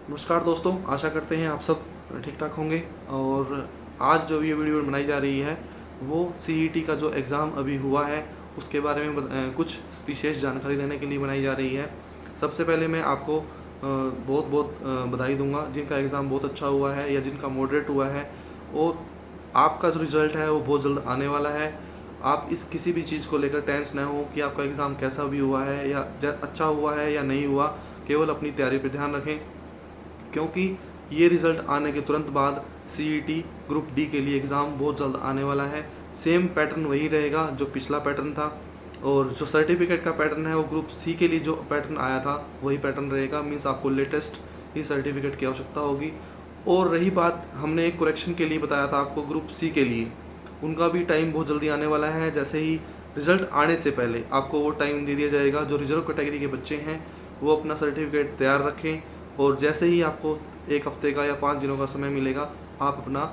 नमस्कार दोस्तों, आशा करते हैं आप सब ठीक ठाक होंगे। और आज जो ये वीडियो बनाई जा रही है वो सीईटी का जो एग्ज़ाम अभी हुआ है उसके बारे में कुछ विशेष जानकारी देने के लिए बनाई जा रही है। सबसे पहले मैं आपको बहुत बहुत बधाई दूंगा जिनका एग्ज़ाम बहुत अच्छा हुआ है या जिनका मॉडरेट हुआ है। और आपका जो रिज़ल्ट है वो बहुत जल्द आने वाला है। आप इस किसी भी चीज़ को लेकर टेंस ना हो कि आपका एग्ज़ाम कैसा भी हुआ है या अच्छा हुआ है या नहीं हुआ। केवल अपनी तैयारी पर ध्यान रखें, क्योंकि ये रिज़ल्ट आने के तुरंत बाद सीईटी ग्रुप डी के लिए एग्ज़ाम बहुत जल्द आने वाला है। सेम पैटर्न वही रहेगा जो पिछला पैटर्न था, और जो सर्टिफिकेट का पैटर्न है वो ग्रुप सी के लिए जो पैटर्न आया था वही पैटर्न रहेगा। मीन्स आपको लेटेस्ट ही सर्टिफिकेट की आवश्यकता होगी। और रही बात, हमने एक करेक्शन के लिए बताया था आपको ग्रुप सी के लिए, उनका भी टाइम बहुत जल्दी आने वाला है। जैसे ही रिज़ल्ट आने से पहले आपको वो टाइम दे दिया जाएगा। जो रिजर्व कैटेगरी के बच्चे हैं वो अपना सर्टिफिकेट तैयार रखें, और जैसे ही आपको एक हफ्ते का या 5 दिनों का समय मिलेगा आप अपना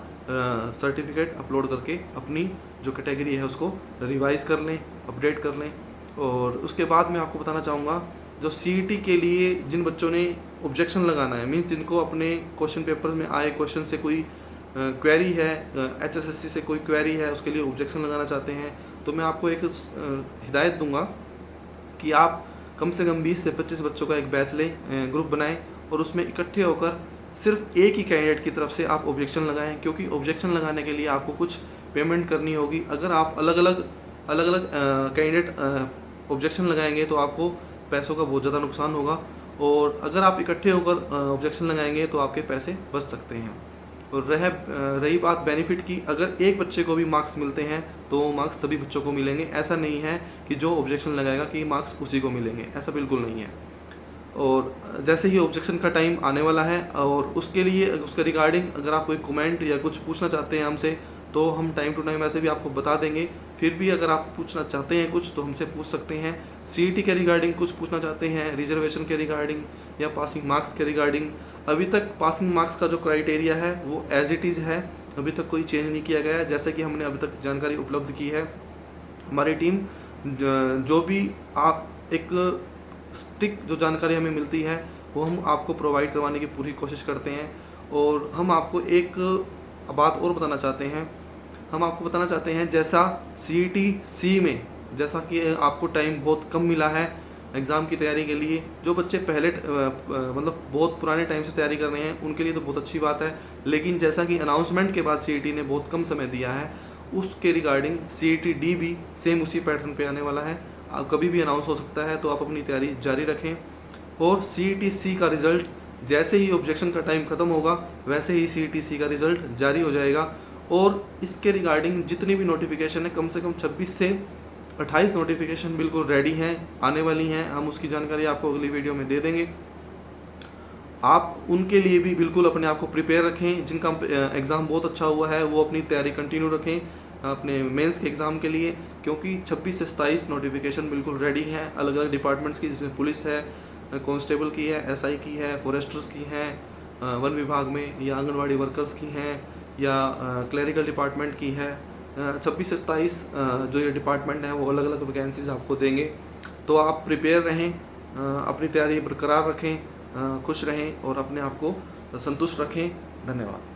सर्टिफिकेट अपलोड करके अपनी जो कैटेगरी है उसको रिवाइज़ कर लें, अपडेट कर लें। और उसके बाद मैं आपको बताना चाहूँगा, जो सीईटी के लिए जिन बच्चों ने ऑब्जेक्शन लगाना है, मीन्स जिनको अपने क्वेश्चन पेपर में आए क्वेश्चन से कोई क्वेरी है, एचएसएससी से कोई क्वेरी है, उसके लिए ऑब्जेक्शन लगाना चाहते हैं, तो मैं आपको एक हिदायत दूंगा कि आप कम से कम 20 से 25 बच्चों का एक बैच लें, ग्रुप बनाएं, और उसमें इकट्ठे होकर सिर्फ एक ही कैंडिडेट की तरफ से आप ऑब्जेक्शन लगाएं। क्योंकि ऑब्जेक्शन लगाने के लिए आपको कुछ पेमेंट करनी होगी। अगर आप अलग अलग कैंडिडेट ऑब्जेक्शन लगाएंगे तो आपको पैसों का बहुत ज़्यादा नुकसान होगा, और अगर आप इकट्ठे होकर ऑब्जेक्शन लगाएंगे तो आपके पैसे बच सकते हैं। और रही बात बेनिफिट की, अगर एक बच्चे को भी मार्क्स मिलते हैं तो मार्क्स सभी बच्चों को मिलेंगे। ऐसा नहीं है कि जो ऑब्जेक्शन लगाएगा कि मार्क्स उसी को मिलेंगे, ऐसा बिल्कुल नहीं है। और जैसे ही ऑब्जेक्शन का टाइम आने वाला है, और उसके लिए उसके रिगार्डिंग अगर आप कोई कमेंट या कुछ पूछना चाहते हैं हमसे, तो हम टाइम टू टाइम ऐसे भी आपको बता देंगे। फिर भी अगर आप पूछना चाहते हैं कुछ तो हमसे पूछ सकते हैं। सीईटी के रिगार्डिंग कुछ पूछना चाहते हैं, रिजर्वेशन के रिगार्डिंग या पासिंग मार्क्स के रिगार्डिंग, अभी तक पासिंग मार्क्स का जो क्राइटेरिया है वो एज इट इज़ है, अभी तक कोई चेंज नहीं किया गया है। जैसे कि हमने अभी तक जानकारी उपलब्ध की है, हमारी टीम जो भी आप एक स्टिक जो जानकारी हमें मिलती है वो हम आपको प्रोवाइड करवाने की पूरी कोशिश करते हैं। और हम आपको एक बात और बताना चाहते हैं, हम आपको बताना चाहते हैं जैसा सीईटी सी में जैसा कि आपको टाइम बहुत कम मिला है एग्ज़ाम की तैयारी के लिए, जो बच्चे पहले मतलब बहुत पुराने टाइम से तैयारी कर रहे हैं उनके लिए तो बहुत अच्छी बात है। लेकिन जैसा कि अनाउंसमेंट के बाद सीईटी ने बहुत कम समय दिया है, उसके रिगार्डिंग सीईटी डी भी सेम उसी पैटर्न पे आने वाला है। आप कभी भी अनाउंस हो सकता है, तो आप अपनी तैयारी जारी रखें। और सीईटी सी का रिज़ल्ट जैसे ही ऑब्जेक्शन का टाइम ख़त्म होगा वैसे ही सीईटी सी का रिज़ल्ट जारी हो जाएगा। और इसके रिगार्डिंग जितनी भी नोटिफिकेशन है, कम से कम 26 से 28 नोटिफिकेशन बिल्कुल रेडी हैं, आने वाली हैं। हम उसकी जानकारी आपको अगली वीडियो में दे देंगे। आप उनके लिए भी बिल्कुल अपने आप को प्रिपेयर रखें। जिनका एग्ज़ाम बहुत अच्छा हुआ है वो अपनी तैयारी कंटिन्यू रखें अपने मेंस के एग्ज़ाम के लिए, क्योंकि 26 से 27 नोटिफिकेशन बिल्कुल रेडी हैं अलग अलग डिपार्टमेंट्स की, जिसमें पुलिस है, कांस्टेबल की है, एसआई की है, फॉरेस्टर्स की हैं, वन विभाग में, या आंगनवाड़ी वर्कर्स की हैं, या क्लरिकल डिपार्टमेंट की है। 26 से 27 जो ये डिपार्टमेंट हैं वो अलग अलग वैकेंसीज आपको देंगे। तो आप प्रिपेयर रहें, अपनी तैयारी बरकरार रखें, खुश रहें और अपने आप को संतुष्ट रखें। धन्यवाद।